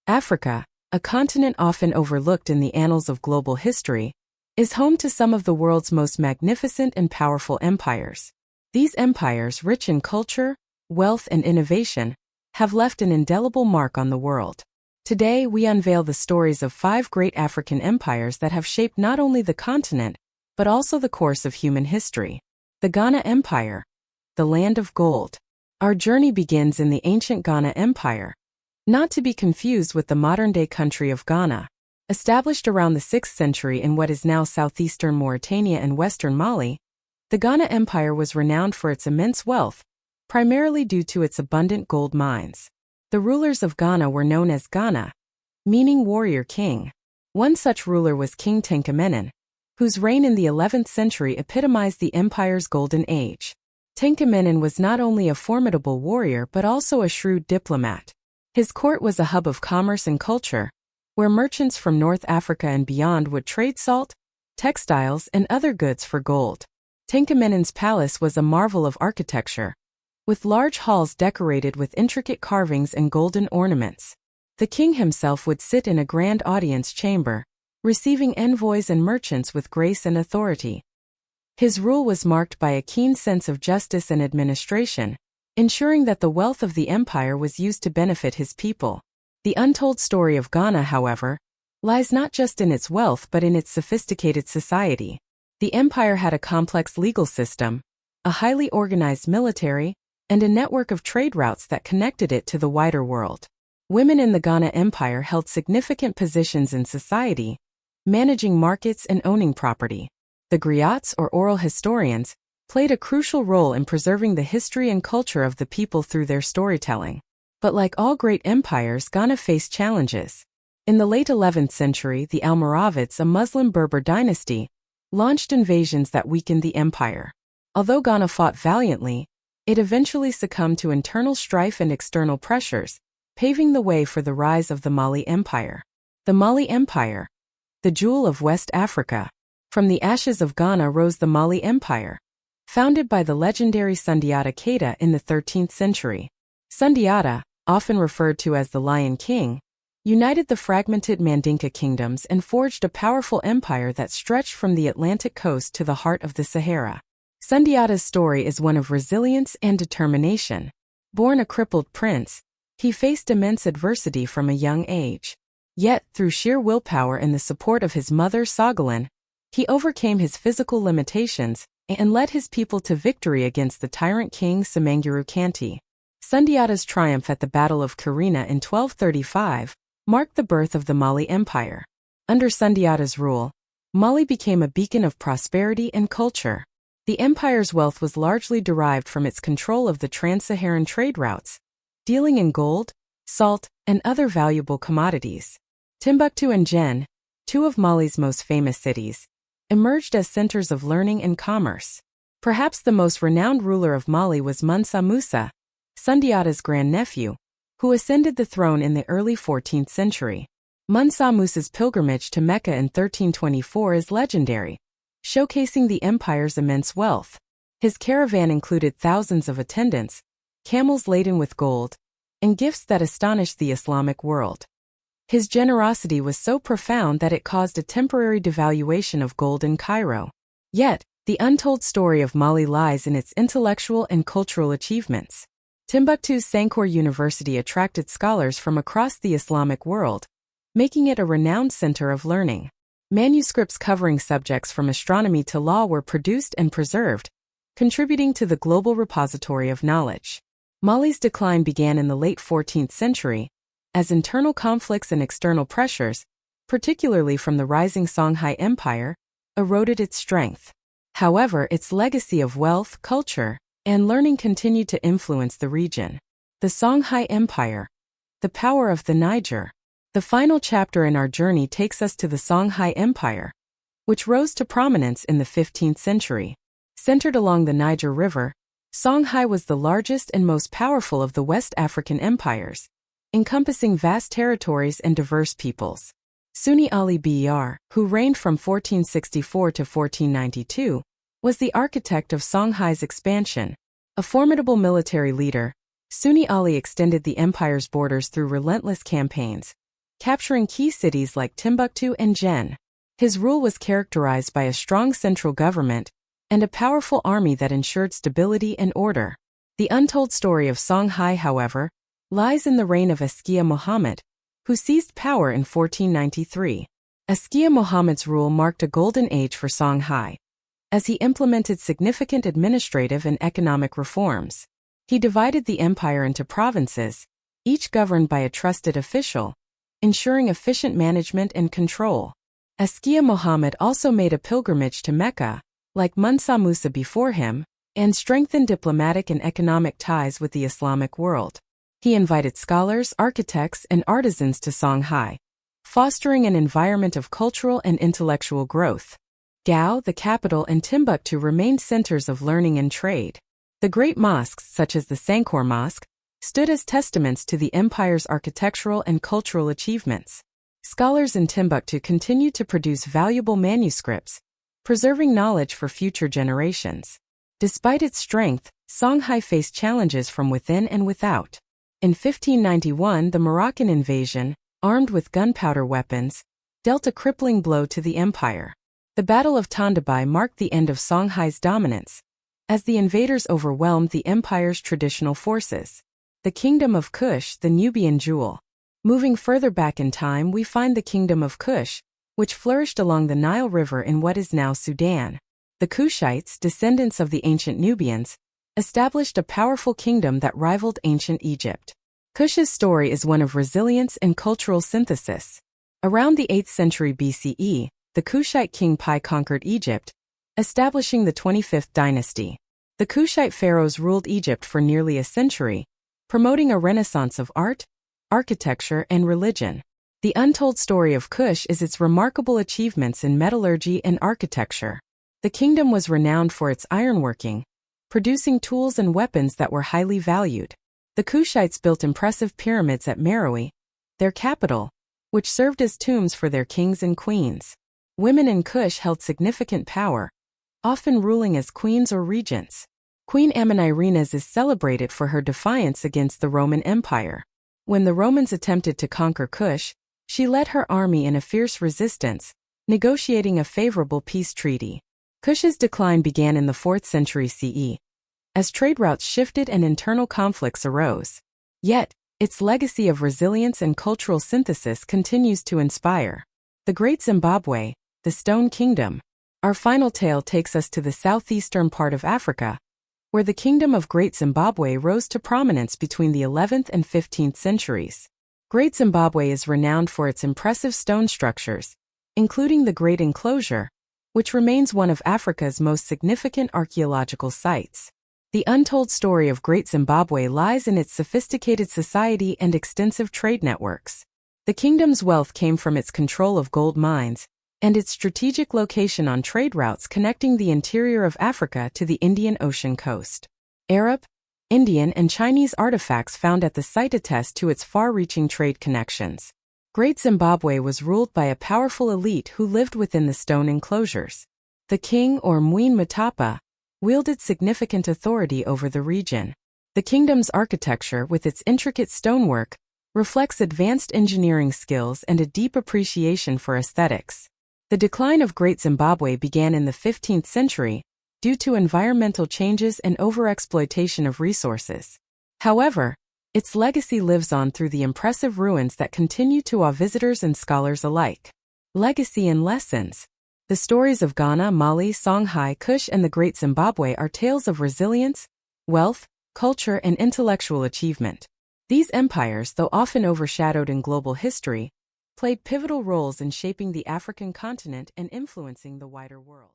Africa, a continent often overlooked in the annals of global history, is home to some of the world's most magnificent and powerful empires. These empires, rich in culture, wealth, and innovation, have left an indelible mark on the world. Today, we unveil the stories of 5 great African empires that have shaped not only the continent, but also the course of human history. The Ghana Empire, the land of gold. Our journey begins in the ancient Ghana Empire, not to be confused with the modern-day country of Ghana. Established around the 6th century in what is now southeastern Mauritania and western Mali, the Ghana Empire was renowned for its immense wealth, primarily due to its abundant gold mines. The rulers of Ghana were known as Ghana, meaning warrior king. One such ruler was King Tenkamenon, whose reign in the 11th century epitomized the empire's golden age. Tenkamenon was not only a formidable warrior but also a shrewd diplomat. His court was a hub of commerce and culture, where merchants from North Africa and beyond would trade salt, textiles, and other goods for gold. Tenkamenon's palace was a marvel of architecture, with large halls decorated with intricate carvings and golden ornaments. The king himself would sit in a grand audience chamber, receiving envoys and merchants with grace and authority. His rule was marked by a keen sense of justice and administration, ensuring that the wealth of the empire was used to benefit his people. The untold story of Ghana, however, lies not just in its wealth but in its sophisticated society. The empire had a complex legal system, a highly organized military, and a network of trade routes that connected it to the wider world. Women in the Ghana Empire held significant positions in society, managing markets and owning property. The griots, or oral historians, played a crucial role in preserving the history and culture of the people through their storytelling. But like all great empires, Ghana faced challenges. In the late 11th century, the Almoravids, a Muslim Berber dynasty, launched invasions that weakened the empire. Although Ghana fought valiantly, it eventually succumbed to internal strife and external pressures, paving the way for the rise of the Mali Empire. The Mali Empire, the jewel of West Africa. From the ashes of Ghana rose the Mali Empire, founded by the legendary Sundiata Keita in the 13th century. Sundiata, often referred to as the Lion King, united the fragmented Mandinka kingdoms and forged a powerful empire that stretched from the Atlantic coast to the heart of the Sahara. Sundiata's story is one of resilience and determination. Born a crippled prince, he faced immense adversity from a young age. Yet, through sheer willpower and the support of his mother Sogolon, he overcame his physical limitations and led his people to victory against the tyrant king Semenguru Kanti. Sundiata's triumph at the Battle of Kirina in 1235 marked the birth of the Mali Empire. Under Sundiata's rule, Mali became a beacon of prosperity and culture. The empire's wealth was largely derived from its control of the trans-Saharan trade routes, dealing in gold, salt, and other valuable commodities. Timbuktu and Djenné, 2 of Mali's most famous cities, emerged as centers of learning and commerce. Perhaps the most renowned ruler of Mali was Mansa Musa, Sundiata's grandnephew, who ascended the throne in the early 14th century. Mansa Musa's pilgrimage to Mecca in 1324 is legendary, showcasing the empire's immense wealth. His caravan included thousands of attendants, camels laden with gold, and gifts that astonished the Islamic world. His generosity was so profound that it caused a temporary devaluation of gold in Cairo. Yet, the untold story of Mali lies in its intellectual and cultural achievements. Timbuktu's Sankore University attracted scholars from across the Islamic world, making it a renowned center of learning. Manuscripts covering subjects from astronomy to law were produced and preserved, contributing to the global repository of knowledge. Mali's decline began in the late 14th century, as internal conflicts and external pressures, particularly from the rising Songhai Empire, eroded its strength. However, its legacy of wealth, culture, and learning continued to influence the region. The Songhai Empire, the power of the Niger. The final chapter in our journey takes us to the Songhai Empire, which rose to prominence in the 15th century. Centered along the Niger River, Songhai was the largest and most powerful of the West African empires, encompassing vast territories and diverse peoples. Sunni Ali Biyar, who reigned from 1464 to 1492, was the architect of Songhai's expansion. A formidable military leader, Sunni Ali extended the empire's borders through relentless campaigns, capturing key cities like Timbuktu and Jen. His rule was characterized by a strong central government and a powerful army that ensured stability and order. The untold story of Songhai, however, lies in the reign of Askia Muhammad, who seized power in 1493. Askia Muhammad's rule marked a golden age for Songhai, as he implemented significant administrative and economic reforms. He divided the empire into provinces, each governed by a trusted official, ensuring efficient management and control. Askia Muhammad also made a pilgrimage to Mecca, like Mansa Musa before him, and strengthened diplomatic and economic ties with the Islamic world. He invited scholars, architects, and artisans to Songhai, fostering an environment of cultural and intellectual growth. Gao, the capital, and Timbuktu remained centers of learning and trade. The great mosques, such as the Sankor Mosque, stood as testaments to the empire's architectural and cultural achievements. Scholars in Timbuktu continued to produce valuable manuscripts, preserving knowledge for future generations. Despite its strength, Songhai faced challenges from within and without. In 1591, the Moroccan invasion, armed with gunpowder weapons, dealt a crippling blow to the empire. The Battle of Tondabai marked the end of Songhai's dominance, as the invaders overwhelmed the empire's traditional forces. The Kingdom of Kush, the Nubian jewel. Moving further back in time, we find the Kingdom of Kush, which flourished along the Nile River in what is now Sudan. The Kushites, descendants of the ancient Nubians, established a powerful kingdom that rivaled ancient Egypt. Kush's story is one of resilience and cultural synthesis. Around the 8th century BCE, the Kushite king Pi conquered Egypt, establishing the 25th dynasty. The Kushite pharaohs ruled Egypt for nearly a century, promoting a renaissance of art, architecture, and religion. The untold story of Kush is its remarkable achievements in metallurgy and architecture. The kingdom was renowned for its ironworking, producing tools and weapons that were highly valued. The Kushites built impressive pyramids at Meroe, their capital, which served as tombs for their kings and queens. Women in Kush held significant power, often ruling as queens or regents. Queen Amanirenas is celebrated for her defiance against the Roman Empire. When the Romans attempted to conquer Kush, she led her army in a fierce resistance, negotiating a favorable peace treaty. Kush's decline began in the 4th century CE, as trade routes shifted and internal conflicts arose. Yet, its legacy of resilience and cultural synthesis continues to inspire. The Great Zimbabwe, the Stone Kingdom. Our final tale takes us to the southeastern part of Africa, where the Kingdom of Great Zimbabwe rose to prominence between the 11th and 15th centuries. Great Zimbabwe is renowned for its impressive stone structures, including the Great Enclosure, which remains one of Africa's most significant archaeological sites. The untold story of Great Zimbabwe lies in its sophisticated society and extensive trade networks. The kingdom's wealth came from its control of gold mines and its strategic location on trade routes connecting the interior of Africa to the Indian Ocean coast. Arab, Indian, and Chinese artifacts found at the site attest to its far-reaching trade connections. Great Zimbabwe was ruled by a powerful elite who lived within the stone enclosures. The king, or Mwene Mutapa, wielded significant authority over the region. The kingdom's architecture, with its intricate stonework, reflects advanced engineering skills and a deep appreciation for aesthetics. The decline of Great Zimbabwe began in the 15th century due to environmental changes and overexploitation of resources. However, its legacy lives on through the impressive ruins that continue to awe visitors and scholars alike. Legacy and lessons. The stories of Ghana, Mali, Songhai, Kush, and the Great Zimbabwe are tales of resilience, wealth, culture, and intellectual achievement. These empires, though often overshadowed in global history, played pivotal roles in shaping the African continent and influencing the wider world.